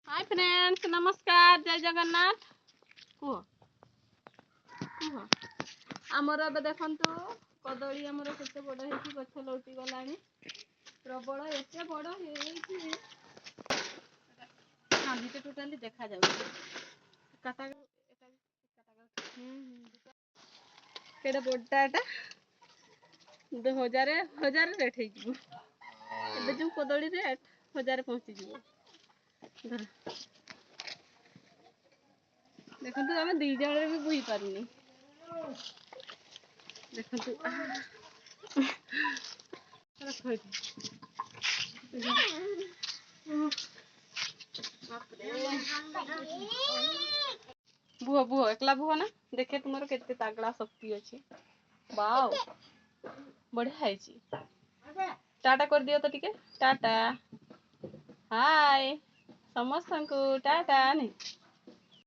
Hi friends, नमस्कार, जय जगन्नाथ। कुह कुह आमर ए देखु कदली आमर केते बड़ होती गछ लौटी गला प्रबल एते बड़ होती टोटाली देखा जाता केड़ा बड़ाटा 1000 रेट हो जो कदली रेट 1000 पहुँची जीव देखु आम दी जन भी बोही पारुनी देखु बुह बुह एकला बुह ना देखे तुम केते तागड़ा शक्ति अच्छी वाओ बढ़िया है। टाटा कर दियो तो टिके टाटा हाय समस्त को टाटा नहीं